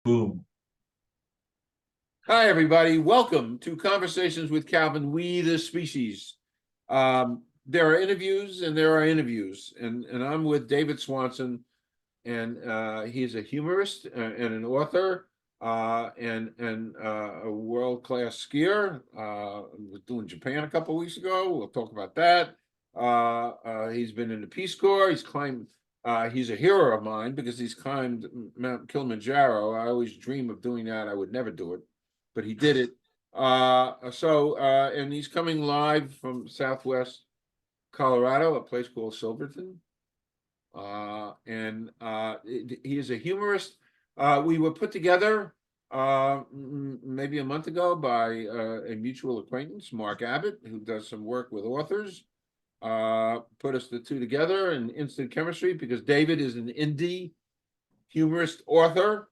Boom. Hi, everybody. Welcome to Conversations with Calvin, We the Species. There are interviews and there are interviews, and I'm with David Swanson, and he's a humorist and an author and a world-class skier. Was doing Japan a couple of weeks ago. We'll talk about that. He's been in the Peace Corps. He's climbed. He's a hero of mine because he's climbed Mount Kilimanjaro. I always dream of doing that. I would never do it, but he did it. And he's coming live from Southwest Colorado, a place called Silverton. He is a humorist. We were put together maybe a month ago by a mutual acquaintance, Mark Avid, who does some work with authors. Put us the two together in instant chemistry because David is an indie humorist author.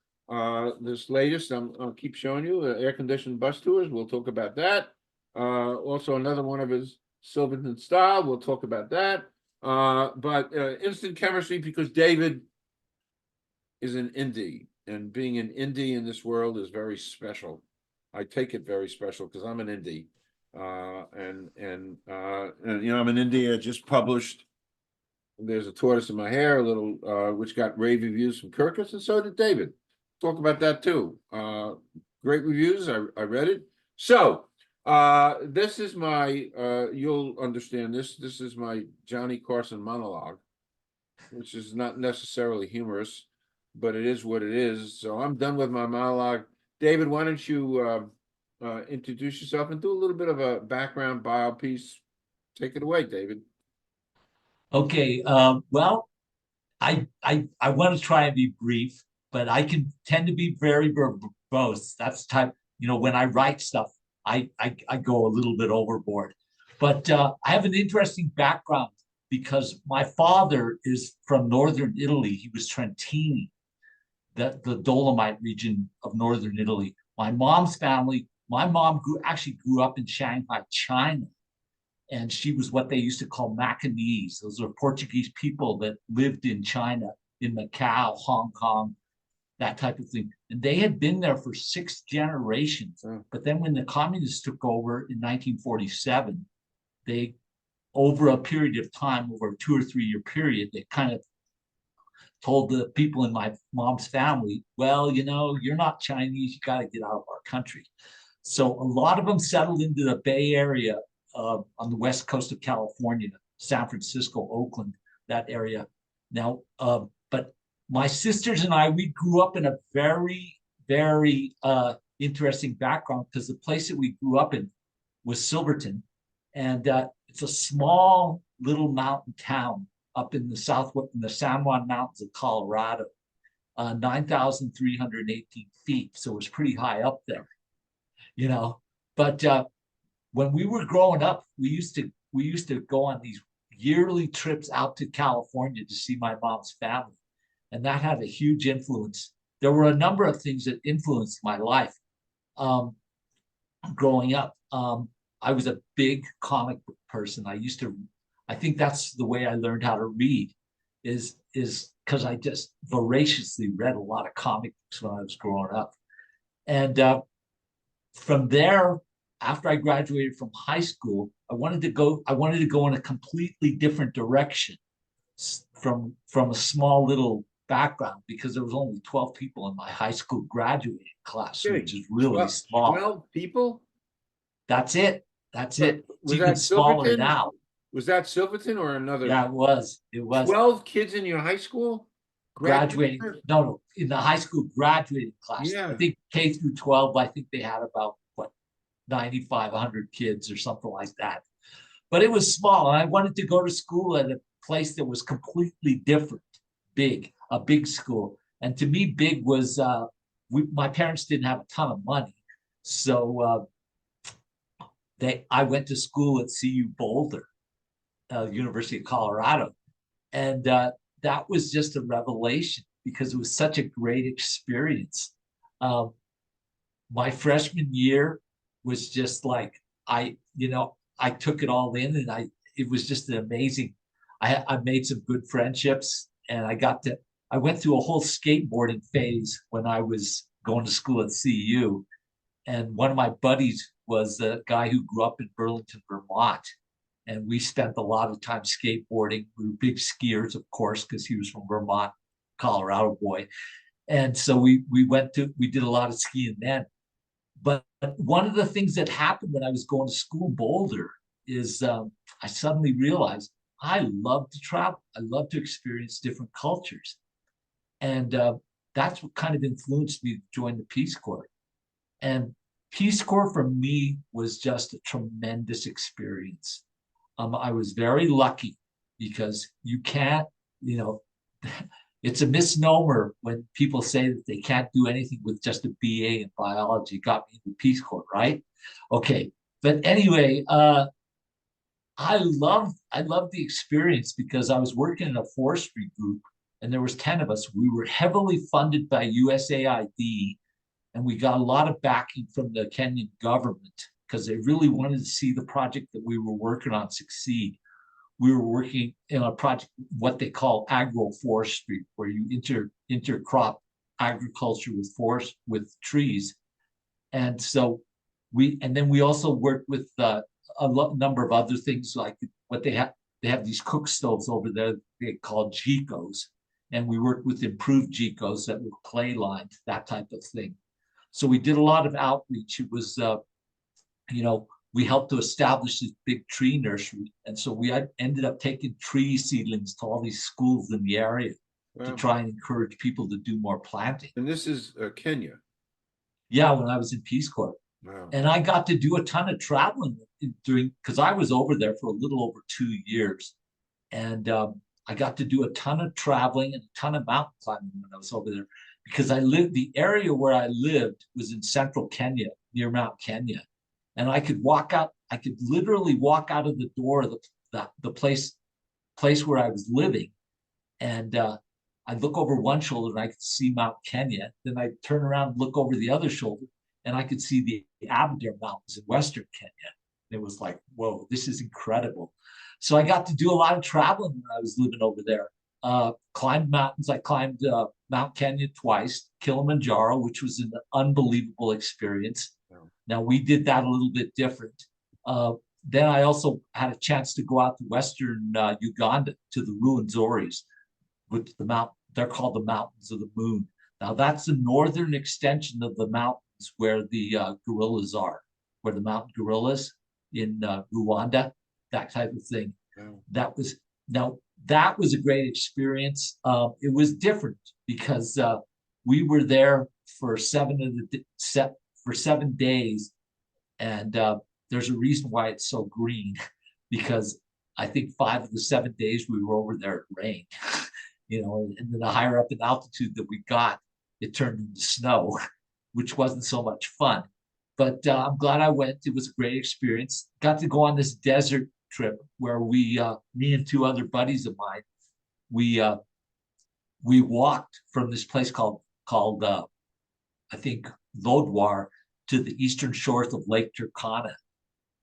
This latest, I'll keep showing you, air-conditioned bus tours. We'll talk about that. Also, another one of his Silverton style. We'll talk about that. But instant chemistry because David is an indie, and being an indie in this world is very special. I take it very special because I'm an indie. I'm an indie. I just published There's a Tortoise in My Hair, a little which got rave reviews from Kirkus, and so did David. Talk about that too. Great reviews. I read it. So this is my you'll understand this. This is my Johnny Carson monologue, which is not necessarily humorous, but it is what it is. So I'm done with my monologue. David, why don't you introduce yourself and do a little bit of a background bio piece? Take it away, David. Okay. I want to try and be brief, but I can tend to be very verbose. That's the type, when I write stuff, I go a little bit overboard. But I have an interesting background because my father is from northern Italy. He was Trentini, the Dolomite region of northern Italy. My mom's family, my mom actually grew up in Shanghai, China, and she was what they used to call Macanese. Those are Portuguese people that lived in China, in Macau, Hong Kong, that type of thing. And they had been there for 6 generations. But then when the communists took over in 1947, they, over a period of time, over a 2 or 3 year period, they kind of told the people in my mom's family, well, you're not Chinese, you got to get out of our country. So a lot of them settled into the Bay Area on the west coast of California, San Francisco, Oakland, that area. Now, but my sisters and I, we grew up in a very, very interesting background because the place that we grew up in was Silverton. And it's a small little mountain town up in the in the San Juan Mountains of Colorado, 9,318 feet. So it was pretty high up there, But when we were growing up, we used to go on these yearly trips out to California to see my mom's family, and that had a huge influence. There were a number of things that influenced my life growing up. I was a big comic book person. I think that's the way I learned how to read, is because I just voraciously read a lot of comic books when I was growing up, and from there, after I graduated from high school, I wanted to go in a completely different direction from a small little background because there was only 12 people in my high school graduating class, which is really small. 12 people? That's it. That's it. It's Was even that smaller Silverton? now. Was that Silverton or another? Yeah, it was. 12 kids in your high school? Graduating. No, in the high school graduating class. Yeah. I think K through 12, I think they had about 9,500 kids or something like that. But it was small. And I wanted to go to school at a place that was completely different, a big school. And to me, big was, my parents didn't have a ton of money. So I went to school at CU Boulder, University of Colorado. And that was just a revelation because it was such a great experience. My freshman year was just like, I took it all in, and it was just an amazing. I made some good friendships, and I went through a whole skateboarding phase when I was going to school at CU. And one of my buddies was a guy who grew up in Burlington, Vermont. And we spent a lot of time skateboarding. We were big skiers, of course, because he was from Vermont, Colorado boy. And so we did a lot of skiing then. But one of the things that happened when I was going to school in Boulder is I suddenly realized I love to travel. I love to experience different cultures. And that's what kind of influenced me to join the Peace Corps. And Peace Corps for me was just a tremendous experience. I was very lucky because you can't, you know, it's a misnomer when people say that they can't do anything with just a BA in biology. Got me into Peace Corps, right? Okay. But anyway, I loved the experience because I was working in a forestry group and there was 10 of us. We were heavily funded by USAID and we got a lot of backing from the Kenyan government because they really wanted to see the project that we were working on succeed. We were working in a project, what they call agroforestry, where you intercrop agriculture with trees. And so then we also worked with number of other things like what they have these cook stoves over there they call Jikos. And we worked with improved Jikos that were clay lined, that type of thing. So we did a lot of outreach. It was, we helped to establish this big tree nursery. And so we ended up taking tree seedlings to all these schools in the area to try and encourage people to do more planting. And this is Kenya. Yeah, when I was in Peace Corps. Wow. And I got to do a ton of traveling because I was over there for a little over 2 years. And I got to do a ton of traveling and a ton of mountain climbing when I was over there because the area where I lived was in central Kenya, near Mount Kenya. And I could literally walk out of the door of the place where I was living. And I'd look over one shoulder and I could see Mount Kenya. Then I'd turn around and look over the other shoulder and I could see the Avid Mountains in Western Kenya. And it was like, whoa, this is incredible. So I got to do a lot of traveling when I was living over there. Climbed mountains. I climbed Mount Kenya twice, Kilimanjaro, which was an unbelievable experience. Now, we did that a little bit different. Then I also had a chance to go out to Western Uganda to the Ruwenzoris, which they're called the Mountains of the Moon. Now, that's the northern extension of the mountains where the gorillas are, where the mountain gorillas in Rwanda, that type of thing. That was a great experience. It was different because we were there for 7 days. And there's a reason why it's so green, because I think 5 of the 7 days we were over there, it rained, and then the higher up in altitude that we got, it turned into snow, which wasn't so much fun. But I'm glad I went. It was a great experience. Got to go on this desert trip where me and 2 other buddies of mine, we walked from this place called I think Lodwar to the eastern shores of Lake Turkana.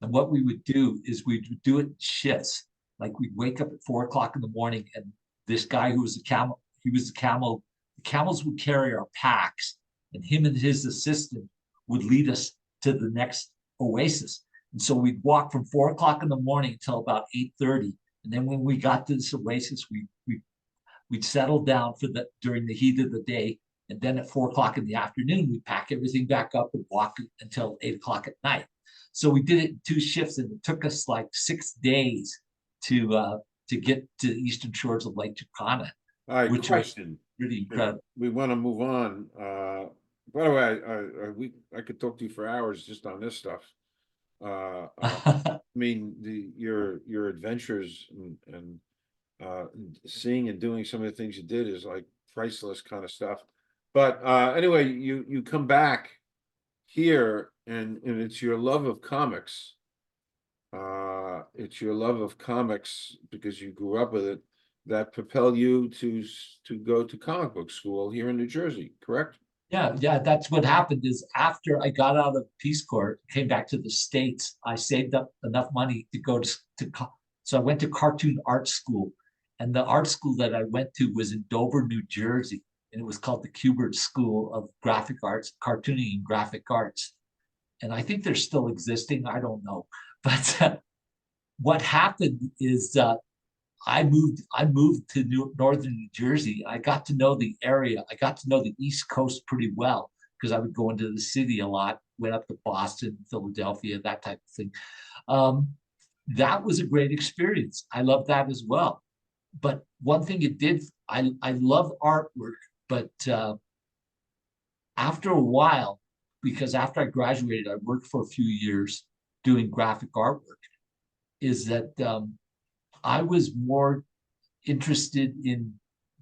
And what we would do is we'd do it in shifts. Like we'd wake up at 4 o'clock in the morning, and this guy who was a camel, the camels would carry our packs, and him and his assistant would lead us to the next oasis. And so we'd walk from 4 o'clock in the morning until about 8:30. And then when we got to this oasis, we'd settle down during the heat of the day. And then at 4 o'clock in the afternoon, we pack everything back up and walk until 8 o'clock at night. So we did it in 2 shifts, and it took us like 6 days to get to the eastern shores of Lake Turkana, which was really incredible. We want to move on. By the way, I could talk to you for hours just on this stuff. I mean, your adventures and seeing and doing some of the things you did is like priceless kind of stuff. But anyway, you come back here, and it's your love of comics. It's your love of comics because you grew up with it that propelled you to go to comic book school here in New Jersey, correct? Yeah, that's what happened. Is after I got out of Peace Corps, came back to the States, I saved up enough money to go so I went to cartoon art school, and the art school that I went to was in Dover, New Jersey. and it was called the Kubert School of Graphic Arts, Cartooning and Graphic Arts. And I think they're still existing. I don't know. But what happened is I moved to northern New Jersey. I got to know the area. I got to know the East Coast pretty well because I would go into the city a lot, went up to Boston, Philadelphia, that type of thing. That was a great experience. I loved that as well. But one thing it did, I love artwork, but after a while, because after I graduated, I worked for a few years doing graphic artwork, is that I was more interested in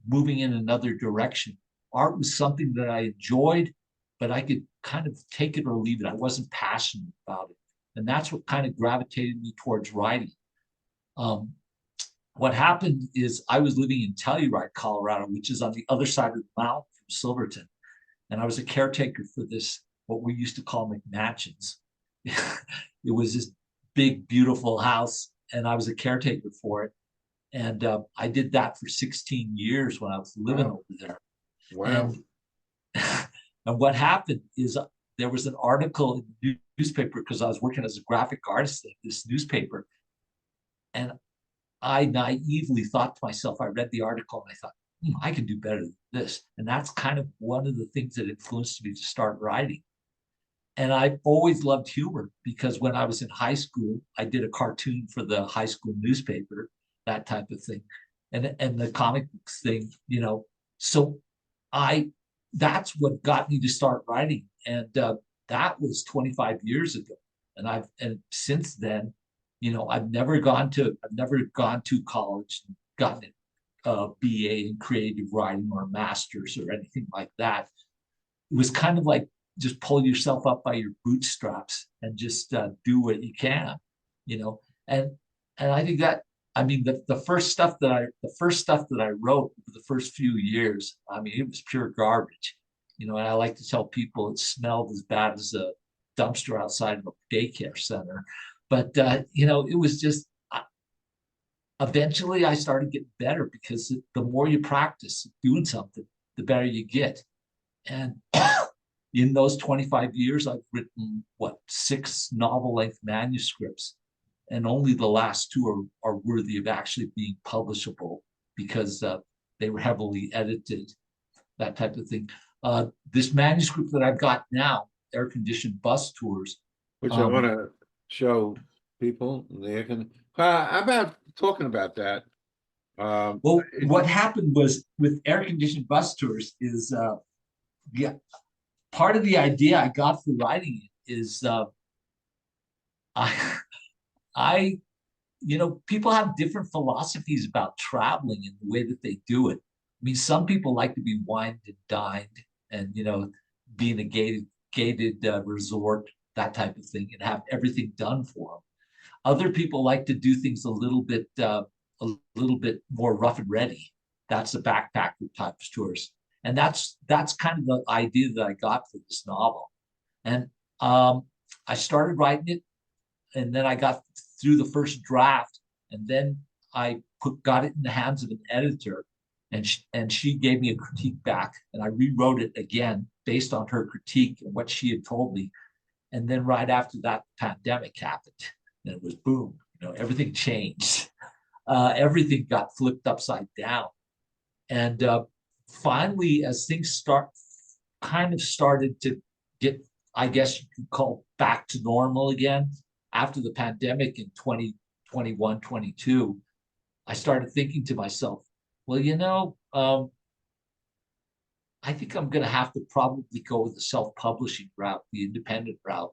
moving in another direction. Art was something that I enjoyed, but I could kind of take it or leave it. I wasn't passionate about it. And that's what kind of gravitated me towards writing. What happened is I was living in Telluride, Colorado, which is on the other side of the mountain from Silverton. And I was a caretaker for this, what we used to call McMansions. It was this big, beautiful house, and I was a caretaker for it. And I did that for 16 years when I was living over there. Wow. And what happened is there was an article in the newspaper because I was working as a graphic artist at this newspaper. And I naively thought to myself, I read the article and I thought, I can do better than this. And that's kind of one of the things that influenced me to start writing. And I've always loved humor because when I was in high school, I did a cartoon for the high school newspaper, that type of thing. And the comic books thing, So that's what got me to start writing. And that was 25 years ago. And since then, I've never gone to college and gotten a BA in creative writing or a master's or anything like that. It was kind of like just pull yourself up by your bootstraps and just do what you can, And I think that, the first stuff that I wrote for the first few years, it was pure garbage, and I like to tell people it smelled as bad as a dumpster outside of a daycare center. But it was just eventually I started getting better because the more you practice doing something, the better you get. And in those 25 years, I've written 6 novel-length manuscripts, and only the last 2 are worthy of actually being publishable because they were heavily edited, that type of thing. This manuscript that I've got now, Air-Conditioned Bus Tours, which I want to show people. They can. How about talking about that? Well, what happened was with Air-Conditioned Bus Tours is, part of the idea I got for writing it is people have different philosophies about traveling and the way that they do it. Some people like to be wined and dined and, be in a gated resort, that type of thing, and have everything done for them. Other people like to do things a little bit more rough and ready. That's the backpacker type of tours. And that's kind of the idea that I got for this novel. And I started writing it, and then I got through the first draft, and then I got it in the hands of an editor, and she gave me a critique back, and I rewrote it again based on her critique and what she had told me. And then right after that, the pandemic happened, and it was boom. Everything changed. Everything got flipped upside down, and finally, as things started to get, I guess you could call, back to normal again after the pandemic in 2021, 22, I started thinking to myself, well, I think I'm going to have to probably go with the self-publishing route, the independent route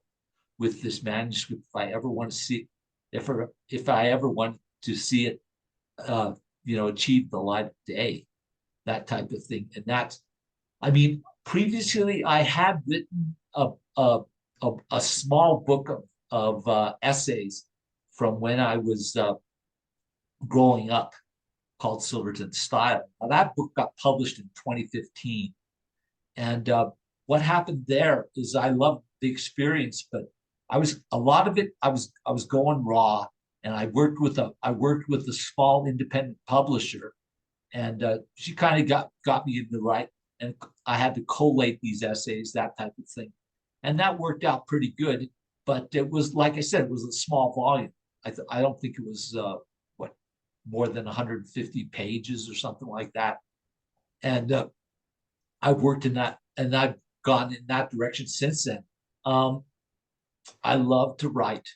with this manuscript if I ever want to see, if I ever want to see it, achieve the light of day, that type of thing. And that's, previously I had written a small book of essays from when I was growing up called Silverton Style. Now, that book got published in 2015. And what happened there is I loved the experience, but I was going raw, and I worked with a small independent publisher, and she kind of got me in the right and I had to collate these essays, that type of thing. And that worked out pretty good. But it was, like I said, it was a small volume. I don't think it was, what, more than 150 pages or something like that. And I've worked in that, and I've gone in that direction since then. I love to write.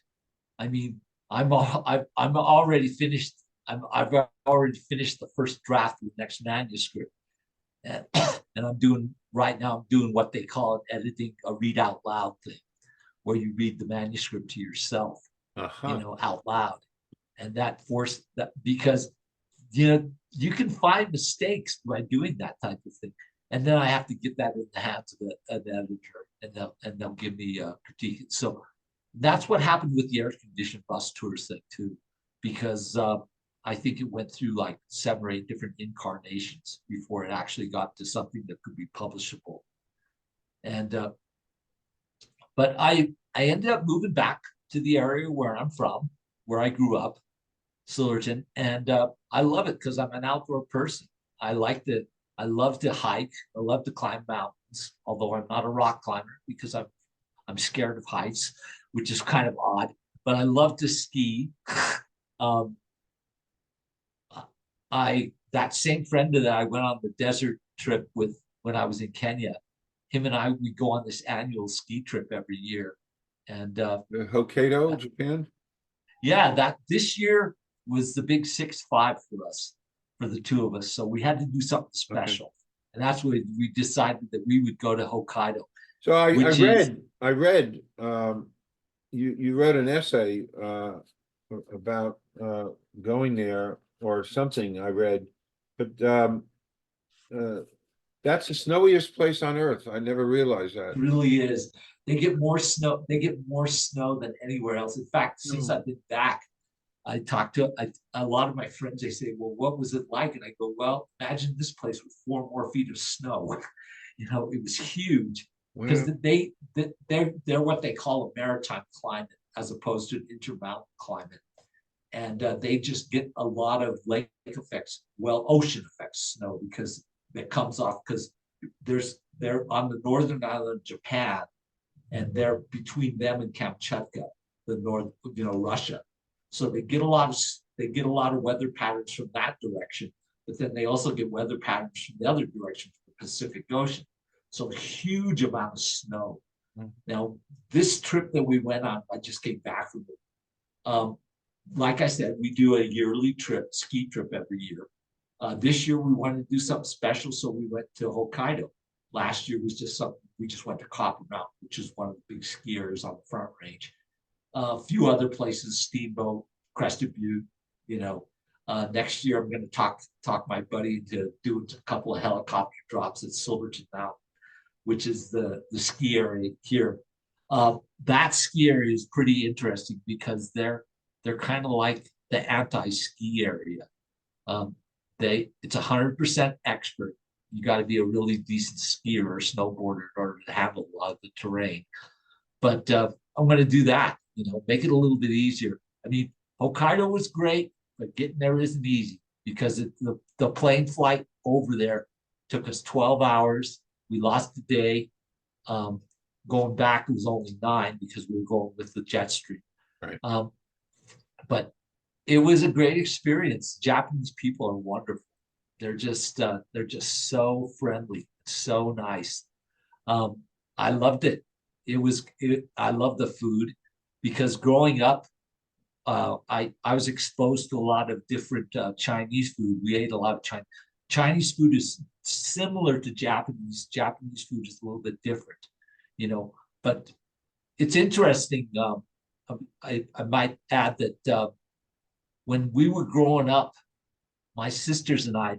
I mean, I'm already finished. I've already finished the first draft of the next manuscript, and and I'm doing right now. I'm doing what they call it editing, a read out loud thing, where you read the manuscript to yourself, Uh-huh. out loud, and that forced that because you can find mistakes by doing that type of thing, and then I have to get that in the hands of an editor, and they'll give me a critique. So that's what happened with the air conditioned bus tours thing too, because I think it went through like 7 or 8 different incarnations before it actually got to something that could be publishable. And but I ended up moving back to the area where I'm from, where I grew up, Silverton, and I love it because I'm an outdoor person. I love to hike. I love to climb mountains, although I'm not a rock climber because I'm scared of heights, which is kind of odd. But I love to ski. um, that same friend that I went on the desert trip with when I was in Kenya, him and I we go on this annual ski trip every year, and The Hokkaido, Japan. yeah, that this year was the big 6-5 for us, for the two of us. So we had to do something Okay. special, and that's when we decided that we would go to Hokkaido, So I which is read you wrote an essay about going there or something I read, but uh, that's the snowiest place on earth. I never realized that. really is. They get more snow. They get more snow than anywhere else. In fact, since Oh. I've been back, I talked to a lot of my friends. They say, "Well, what was it like?" And I go, "Well, imagine this place with 4 more feet of snow." It was huge because Wow. they're what they call a maritime climate as opposed to an intermountain climate, and they just get a lot of lake effects, well, ocean effects snow because it comes off because they're on the northern island of Japan, and they're between them and Kamchatka, the north, Russia. So they get a lot of weather patterns from that direction, but then they also get weather patterns from the other direction, from the Pacific Ocean. So a huge amount of snow. Now, this trip that we went on, I just came back from it. Like I said, we do a yearly trip, ski trip every year. This year we wanted to do something special, so we went to Hokkaido. Last year was just something we just went to Copper Mountain, which is one of the big skiers on the Front Range. A few other places, Steamboat, Crested Butte. Next year I'm going to talk my buddy into doing a couple of helicopter drops at Silverton Mountain, which is the ski area here. That ski area is pretty interesting because they're kind of like the anti-ski area. It's 100% expert. You got to be a really decent skier or snowboarder in order to handle a lot of the terrain. But I'm going to do that. Make it a little bit easier. I mean, Hokkaido was great, but getting there isn't easy because the plane flight over there took us 12 hours. We lost a day. Going back, it was only 9 because we were going with the jet stream. Right. But it was a great experience. Japanese people are wonderful. They're just so friendly, so nice. I loved it. I love the food because growing up, I was exposed to a lot of different Chinese food. We ate a lot of Chinese food is similar to Japanese. Japanese food is a little bit different, but it's interesting. I might add that when we were growing up, my sisters and I,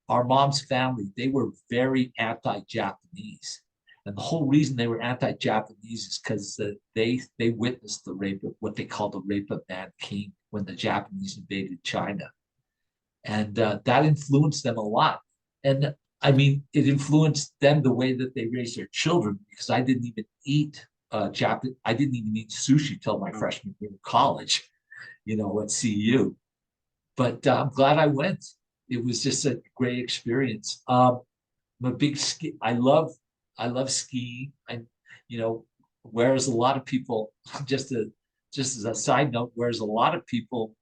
our mom's family, they were very anti-Japanese. And the whole reason they were anti-Japanese is because they witnessed the rape of what they call the rape of Nanking when the Japanese invaded China. And that influenced them a lot. And I mean, it influenced them the way that they raised their children because I didn't even eat Japanese. I didn't even eat sushi till my freshman year of college, at CU. But I'm glad I went. It was just a great experience. I'm a big ski. I love skiing. You know, whereas a lot of people, just as a side note, whereas a lot of people,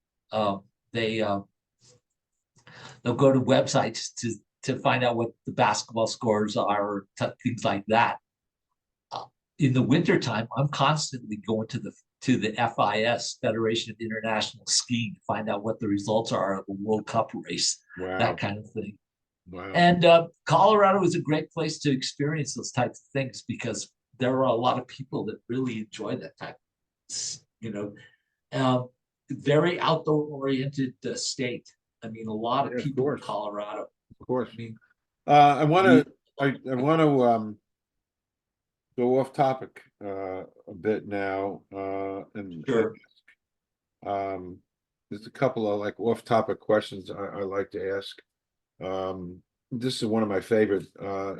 they they'll go to websites to find out what the basketball scores are, or things like that. Uh, in the wintertime, I'm constantly going to the FIS, Federation of International Skiing, to find out what the results are of the World Cup race, that Wow. kind of thing. Wow. And Colorado is a great place to experience those types of things because there are a lot of people that really enjoy that type. You know, very outdoor oriented state. I mean, a lot of Yeah, of people in course. Colorado. Of course. I mean, I want you to, I want to, go off topic, a bit now, and sure. there's a couple of like off topic questions I like to ask. This is one of my favorite.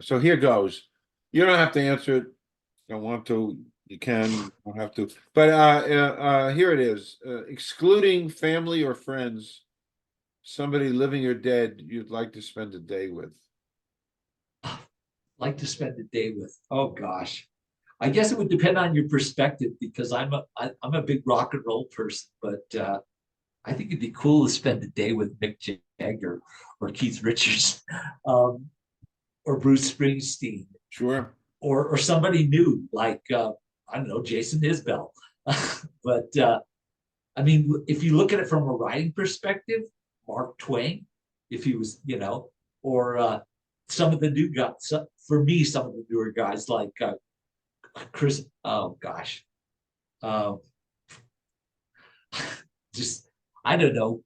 So here goes. You don't have to answer it. Don't want to. You can. You don't have to. But here it is. Excluding family or friends, somebody living or dead you'd like to spend a day with. Like to spend the day with. Oh gosh. I guess it would depend on your perspective because I'm a big rock and roll person, but I think it'd be cool to spend a day with Mick Jagger or Keith Richards, um, or Bruce Springsteen, Sure. or somebody new like I don't know, Jason Isbell. But I mean, if you look at it from a writing perspective, Mark Twain, if he was, or some of the new guys. For me, some of the newer guys like Chris. Oh gosh, uh, just I don't know.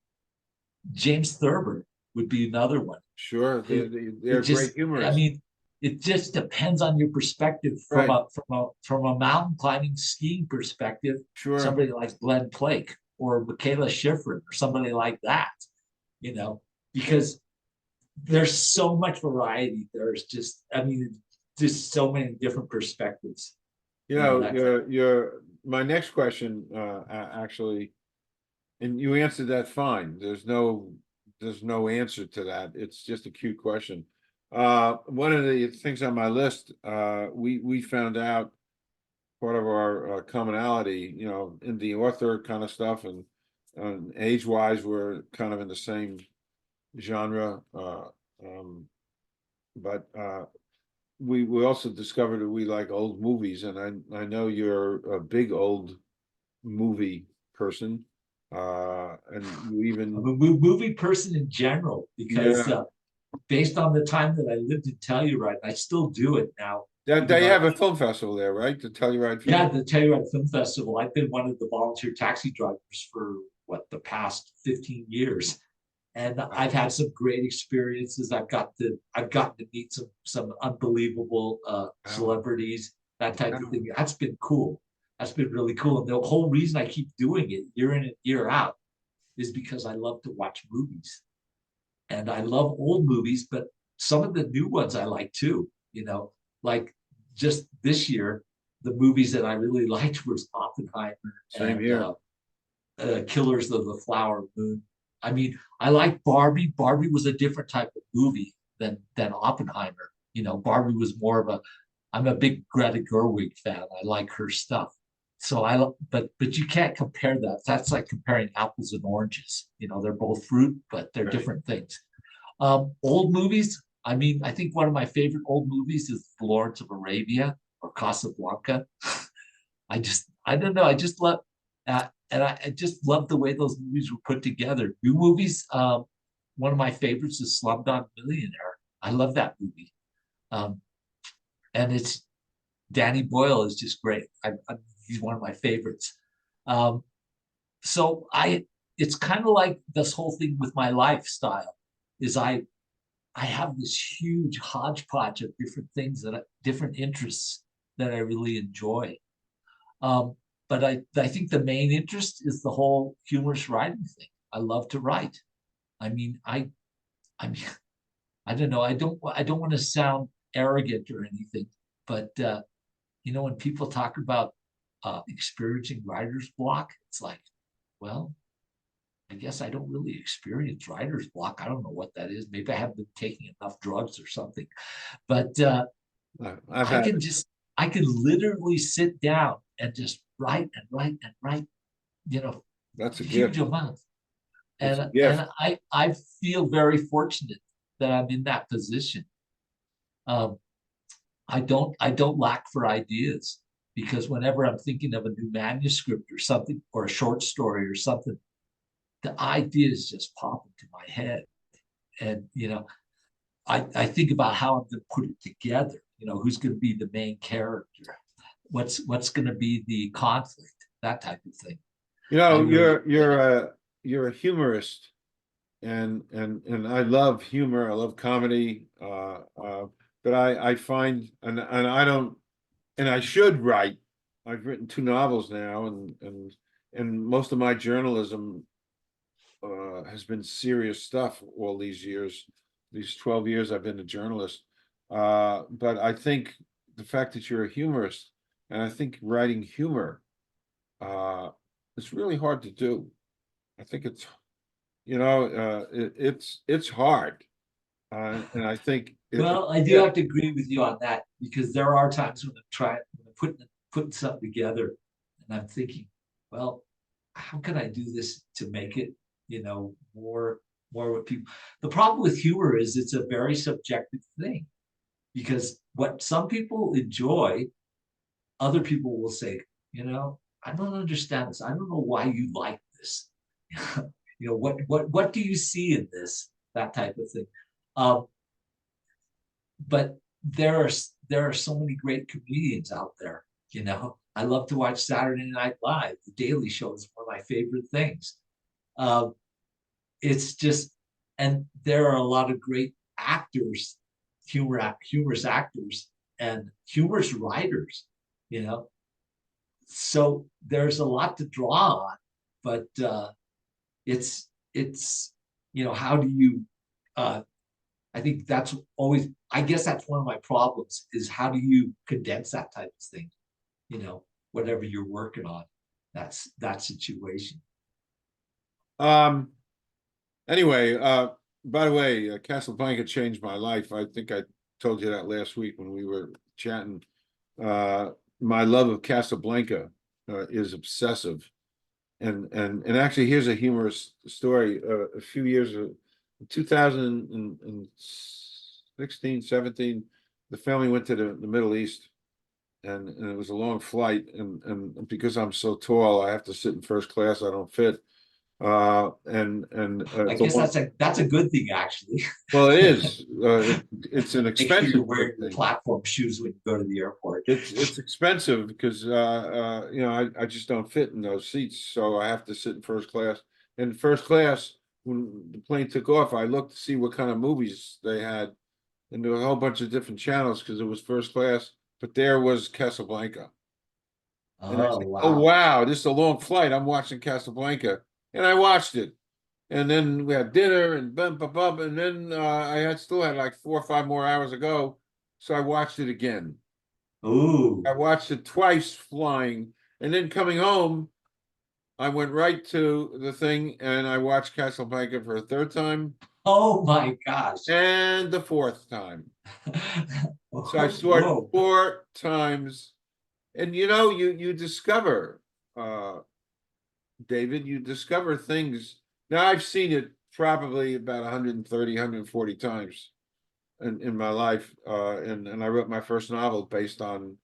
James Thurber would be another one. Sure. It They're it great just, I humorists. mean, it just depends on your perspective Right. from a mountain climbing skiing perspective. Sure. Somebody like Glenn Plake or Michaela Schifrin or somebody like that, you know, because there's so much variety. There's just, I mean, just so many different perspectives. You You know, know, that my next question, actually, and you answered that fine. There's no answer to that. It's just a cute question. One of the things on my list, we found out part of our commonality, in the author kind of stuff, and age-wise, we're kind of in the same genre. Um, but we also discovered that we like old movies, and I know you're a big old movie person, and you I'm even a movie person in general because yeah, based on the time that I lived in Telluride, I still do it now, even they though have a film festival there, right? The Telluride Film. yeah, the Telluride Film Festival. I've been one of the volunteer taxi drivers for the past 15 years. And I've had some great experiences. I've gotten to meet some unbelievable Wow, celebrities, that type of wow. thing. That's been cool. That's been really cool. And the whole reason I keep doing it year in and year out is because I love to watch movies. And I love old movies, but some of the new ones I like too, like just this year, the movies that I really liked was Oppenheimer Same and here. Killers of the Flower Moon. I mean, I like Barbie. Barbie was a different type of movie than Oppenheimer. Barbie was more of a. I'm a big Greta Gerwig fan. I like her stuff. So but you can't compare that. That's like comparing apples and oranges. They're both fruit, but they're Right. different things. Old movies. I mean, I think one of my favorite old movies is Lawrence of Arabia or Casablanca. I don't know. I just love, and I just love the way those movies were put together. New movies. One of my favorites is Slumdog Millionaire. I love that movie. Um, and it's Danny Boyle is just great. He's one of my favorites. Um, so it's kind of like this whole thing with my lifestyle is I have this huge hodgepodge of different things different interests that I really enjoy. Um, but I think the main interest is the whole humorous writing thing. I love to write. I mean, I mean, I don't know. I don't want to sound arrogant or anything, but when people talk about experiencing writer's block, it's like, well, I guess I don't really experience writer's block. I don't know what that is. Maybe I haven't been taking enough drugs or something. But I've I had can it. just, I can literally sit down and just write and write and write, you know, That's a huge gift. amounts. It's a And gift. I feel very fortunate that I'm in that position. Um, I don't lack for ideas because whenever I'm thinking of a new manuscript or something, or a short story or something, the ideas just pop into my head. And I think about how I'm going to put it together. Who's going to be the main character? What's going to be the conflict? That type of thing. You I know, really you're a humorist, and I love humor. I love comedy. But I find, and I don't, and I should write. I've written two novels now, and most of my journalism has been serious stuff all these years. These 12 years I've been a journalist. But I think the fact that you're a humorist, and I think writing humor, uh, it's really hard to do. I think it's hard. And I think Well, I do yeah. have to agree with you on that because there are times when I'm putting something together, and I'm thinking, well, how can I do this to make it, more what people. The problem with humor is it's a very subjective thing because what some people enjoy, other people will say, I don't understand this. I don't know why you like this. What do you see in this? That type of thing. Um, but there are so many great comedians out there. I love to watch Saturday Night Live. The Daily Show is one of my favorite things. Um, it's just, and there are a lot of great actors, humorous actors, and humorous writers. You know, so there's a lot to draw on, but it's how do you uh, I think that's always, I guess that's one of my problems is how do you condense that type of thing, whatever you're working on, that's that situation. Um. Anyway, by the way, Casablanca changed my life. I think I told you that last week when we were chatting. Uh, my love of Casablanca is obsessive. And actually, here's a humorous story. A few years, 2016, 17, the family went to the Middle East, and it was a long flight. And because I'm so tall, I have to sit in first class. I don't fit. I It's a guess long, that's a good thing actually. well, it is. It's an Make sure expensive you're wearing good your thing. platform shoes when you go to the airport. It's expensive because I just don't fit in those seats, so I have to sit in first class. In first class, when the plane took off, I looked to see what kind of movies they had, and there were a whole bunch of different channels because it was first class. But there was Casablanca, and I Oh said, "Oh wow. wow, this is a long flight. I'm watching Casablanca," and I watched it. And then we had dinner and bum bum bum, and then still had like 4 or 5 more hours to go, so I watched it again. Ooh. I watched it twice flying, and then coming home, I went right to the thing and I watched Casablanca for a third time Oh my gosh. and the fourth time. So I Oh, saw it whoa. 4 times, and you discover, uh, David, you discover things. Now I've seen it probably about 130, 140 times in my life, and I wrote my first novel based on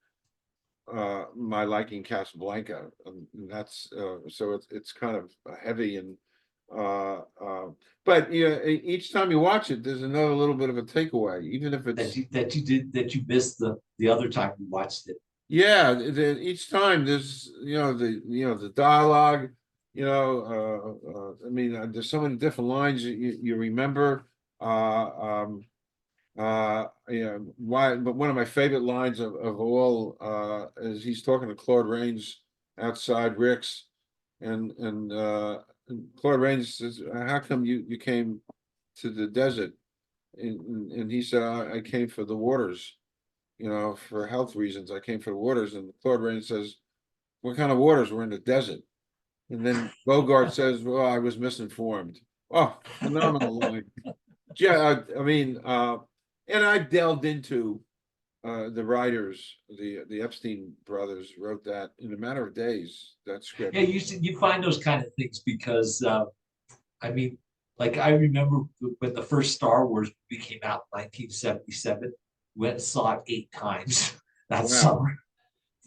my liking Casablanca, and that's so it's kind of heavy and uh uh but each time you watch it there's another little bit of a takeaway, even if that it's you that you did that you missed the other time you watched it. yeah, each time there's the dialogue, I mean, there's so many different lines you remember. Yeah, why? But one of my favorite lines of all is he's talking to Claude Rains outside Rick's, and Claude Rains says, "How come you came to the desert?" And he said, "I came for the waters, for health reasons. I came for the waters." And Claude Rains says, "What kind of waters? We're in the desert." And then Bogart says, "Well, I was misinformed." Oh, phenomenal line. Yeah, I mean, and I delved into the writers, the Epstein brothers wrote that in a matter of days. That script. Yeah, you find those kind of things because I mean, like I remember when the first Star Wars movie came out in 1977, went and saw it 8 times that Wow. summer.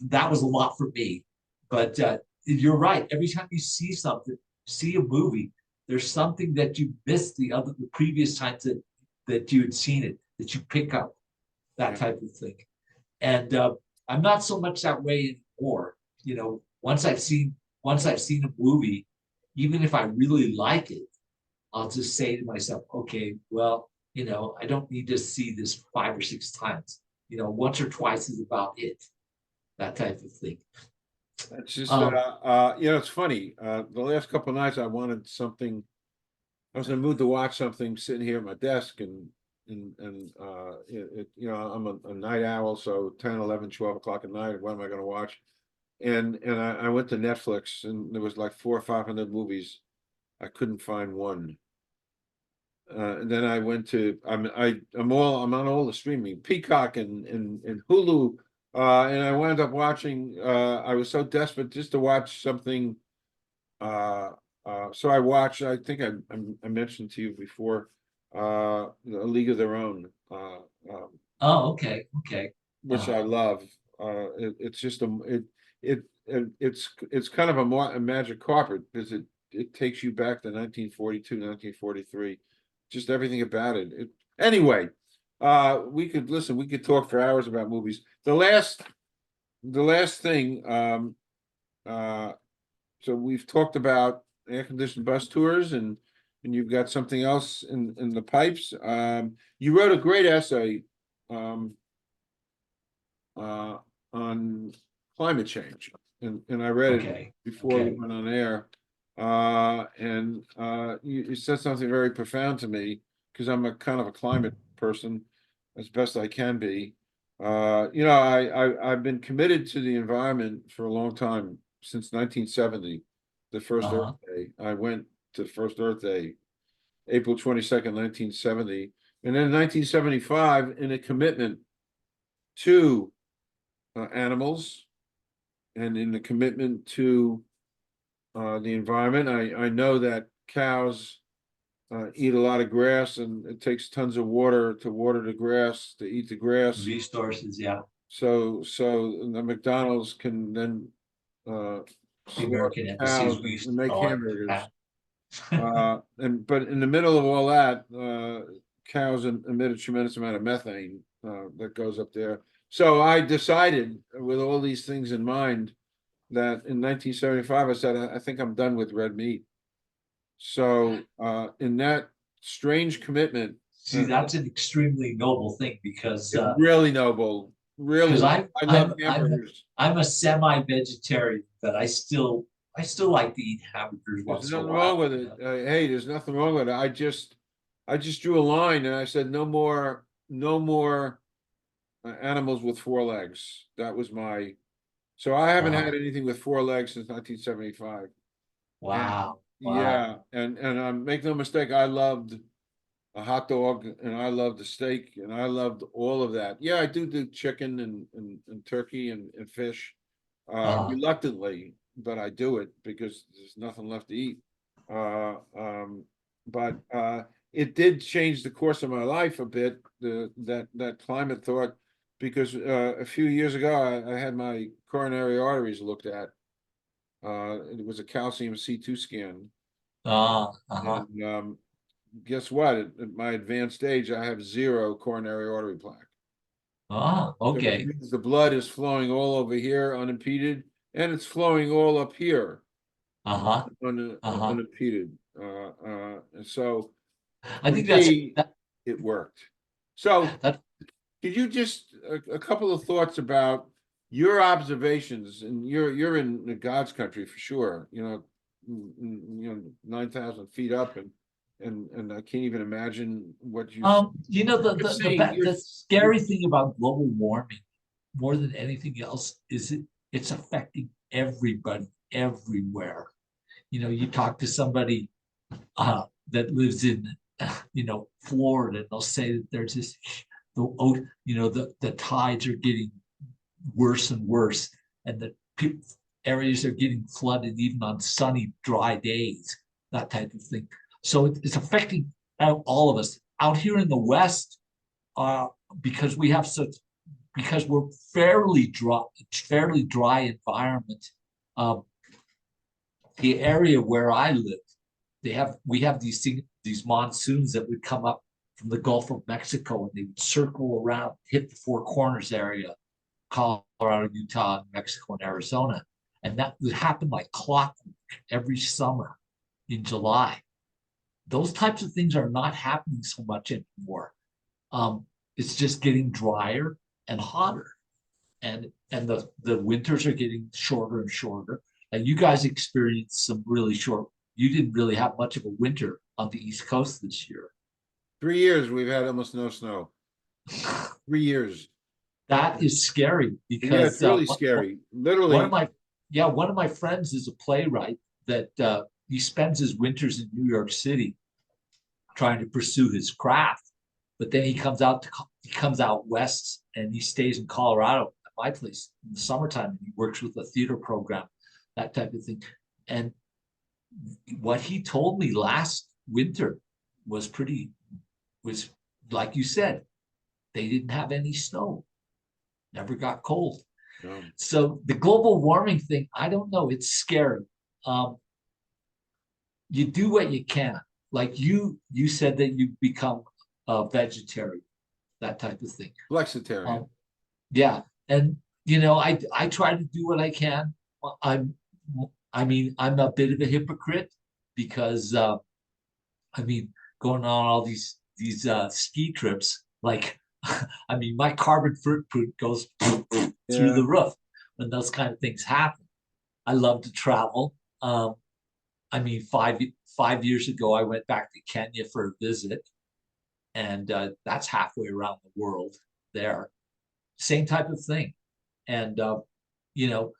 That was a lot for me. But you're right. Every time you see something, see a movie, there's something that you missed the previous times that you had seen it, that you pick up, that Yeah. type of thing. And I'm not so much that way anymore. You know, once I've seen a movie, even if I really like it, I'll just say to myself, okay, well, I don't need to see this 5 or 6 times. Once or twice is about it. That type of thing. It's just Um, it's funny. The last couple of nights I wanted something. I was in the mood to watch something sitting here at my desk I'm a night owl, so 10, 11, 12 o'clock at night, what am I going to watch? And I went to Netflix and there was like 400 or 500 movies. I couldn't find one. And then I went to I'm on all the streaming, Peacock and Hulu. And I wound up watching I was so desperate just to watch something. Uh so I watched, I think I mentioned to you before, A League of Their Own, oh, okay, okay. which I love. It's just it's kind of a magic carpet because it takes you back to 1942, 1943, just everything about it. Anyway, we could talk for hours about movies. The last thing, uh, so we've talked about air-conditioned bus tours, and you've got something else in the pipes. You wrote a great essay, um, uh, on climate change, and I read it Okay, before we okay. went on air. And you said something very profound to me because I'm a kind of a climate person as best I can be. I've been committed to the environment for a long time, since 1970, the first Earth Uh-huh. Day. I went to first Earth Day, April 22nd, 1970, and then in 1975, in a commitment to animals and in the commitment to the environment. I know that cows eat a lot of grass, and it takes tons of water to water the grass, to eat the grass. Resources, yeah. So the McDonald's can then The slaughter American cows embassies, we and used to make call it hamburgers. that. But in the middle of all that, cows emit a tremendous amount of methane that goes up there. So I decided, with all these things in mind, that in 1975 I said, I think I'm done with red meat. So in that strange commitment, See, that's an extremely noble thing because it's really noble, because really. I'm I love I'm I'm hamburgers. I'm a semi-vegetarian, but I still like to eat hamburgers There's once in a nothing wrong while. with it. Hey, there's nothing wrong with it. I just drew a line and I said, no more, no more animals with 4 legs. That was my, so I haven't had Uh-huh. anything with 4 legs since 1975. And Wow. Wow. yeah, and make no mistake, I loved a hot dog and I loved the steak and I loved all of that. Yeah, I do chicken and turkey and fish, Uh-huh. reluctantly, but I do it because there's nothing left to eat. Uh, um, but it did change the course of my life a bit, that climate thought, because a few years ago I had my coronary arteries looked at. It was a calcium C2 scan, Uh-huh. and guess what? At my advanced age, I have zero coronary artery plaque. So which Okay. means the blood is flowing all over here unimpeded, and it's flowing all up here Uh-huh. Uh-huh. unimpeded. And so I for think that's me, that it worked. So that could you just a couple of thoughts about your observations? And you're in God's country for sure. 9,000 feet up, and I can't even imagine what you the you're the the, seeing. ba- the You're scary thing about global warming more than anything else is it's affecting everybody everywhere. you talk to somebody that lives in, Florida, and they'll say that there's this, the tides are getting worse and worse, and that areas are getting flooded even on sunny, dry days, that type of thing. So it's affecting all of us out here in the West, uh, because we have such, because we're fairly dry environment. Um, the area where I live, we have these monsoons that would come up from the Gulf of Mexico, and they would circle around, hit the Four Corners area, Colorado, Utah, Mexico, and Arizona. And that would happen like clockwork every summer in July. Those types of things are not happening so much anymore. It's just getting drier and hotter, and the winters are getting shorter and shorter. And you guys experienced some really short. You didn't really have much of a winter on the East Coast this year. 3 years we've had almost no snow. 3 years. That is scary Yeah, because it's really scary. one Literally, of my friends is a playwright that he spends his winters in New York City trying to pursue his craft, but then he comes out west and he stays in Colorado at my place in the summertime. And he works with a theater program, that type of thing. And what he told me last winter was was like you said, they didn't have any snow, never got cold. no. So the global warming thing, I don't know, it's scary. Um, you do what you can. Like you said that you become a vegetarian, that type of thing. Flexitarian. Yeah, and I try to do what I can. I'm, I mean, I'm a bit of a hypocrite because I mean, going on all these ski trips, like, I mean, my carbon footprint goes through Yeah. the roof when those kind of things happen. I love to travel. I mean, 5 years ago, I went back to Kenya for a visit, and that's halfway around the world there. Same type of thing, and you know,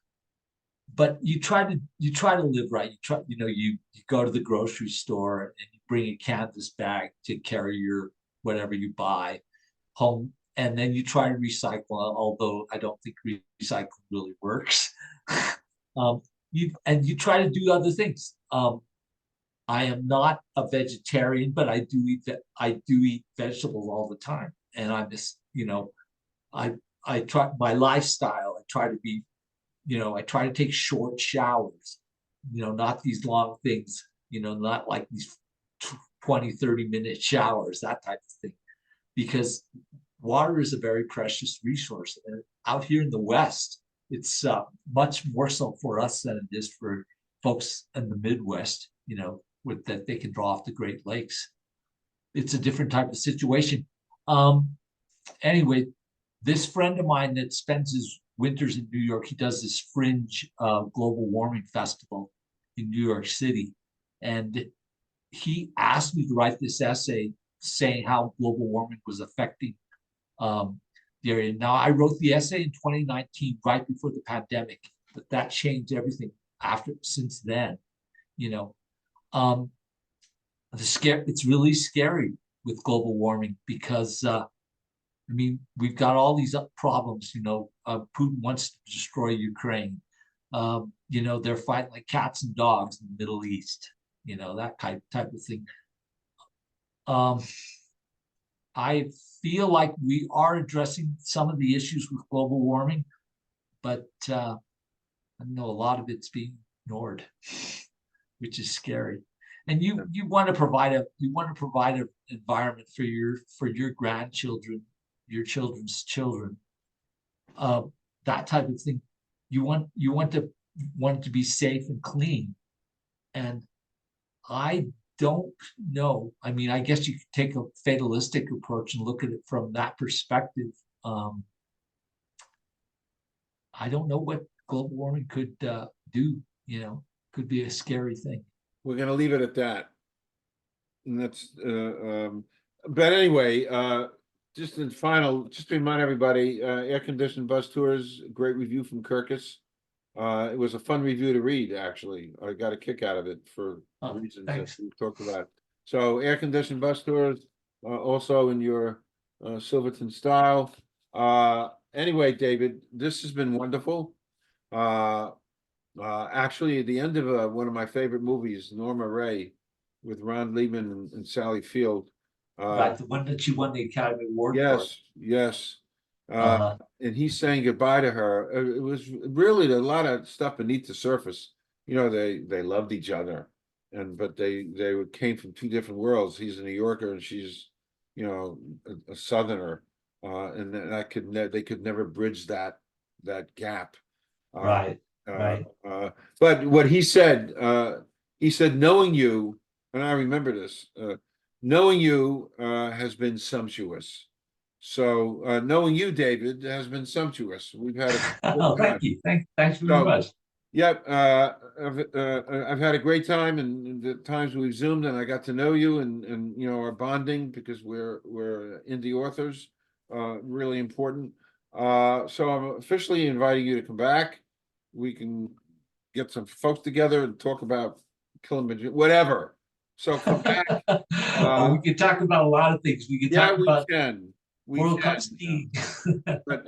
but you try to live right. You go to the grocery store and you bring a canvas bag to carry your whatever you buy home, and then you try to recycle. Although I don't think recycling really works. You try to do other things. I am not a vegetarian, but I do eat vegetables all the time, and I'm just I I try my lifestyle. I try to be I try to take short showers, not these long things, not like these 20, 30-minute showers, that type of thing, because water is a very precious resource. And out here in the West, it's much more so for us than it is for folks in the Midwest, with that they can draw off the Great Lakes. It's a different type of situation. Um, anyway, this friend of mine that spends his winters in New York, he does this fringe global warming festival in New York City. And he asked me to write this essay saying how global warming was affecting the area. Now, I wrote the essay in 2019, right before the pandemic, but that changed everything since then. You know, um, it's really scary with global warming because I mean, we've got all these problems. Putin wants to destroy Ukraine. They're fighting like cats and dogs in the Middle East. That type of thing. Um, I feel like we are addressing some of the issues with global warming, but I know a lot of it's being ignored, which is scary. And you want to provide an environment for your grandchildren, your children's children, uh, that type of thing. You want it to be safe and clean. And I don't know. I mean, I guess you could take a fatalistic approach and look at it from that perspective. Um, I don't know what global warming could do. Could be a scary thing. We're gonna leave it at that. And that's but anyway, just in final, just to remind everybody, air conditioned bus tours, great review from Kirkus. It was a fun review to read, actually. I got a kick out of it for Oh, reasons that thanks. we talked about. So air-conditioned bus tours, also in your Silverton style. Anyway, David, this has been wonderful. Uh, Actually, at the end of one of my favorite movies, Norma Ray, with Ron Lehman and Sally Field. Right, the one that you won the Academy Award for. Yes, yes. Uh, Uh-huh. and he's saying goodbye to her. It was really a lot of stuff beneath the surface. You know, they loved each other, and but they came from two different worlds. He's a New Yorker, and she's, you know, a Southerner, and they could never bridge that gap. Uh, Right, uh, right. but what he said, knowing you, and I remember this, knowing you has been sumptuous. So knowing you, David, has been sumptuous. We've had a good Oh, thank time. you. Thanks very So, much. yep, I've had a great time, and the times we've zoomed, and I got to know you, and you know our bonding because we're indie authors, really important. So I'm officially inviting you to come back. We can get some folks together and talk about Kilimanjaro, whatever. So come back. Oh, Uh, we could talk about a lot of things. We could yeah, talk about we World Cup can. skiing. But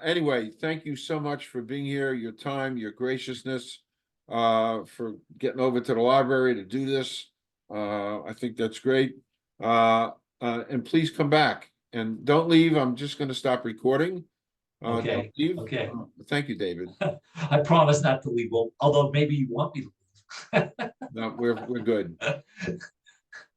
anyway, thank you so much for being here, your time, your graciousness, for getting over to the library to do this. I think that's great. And please come back and don't leave. I'm just going to stop recording. Don't Okay, leave. okay. Thank you, David. I promise not to leave, although maybe you want me to No, we're good. leave.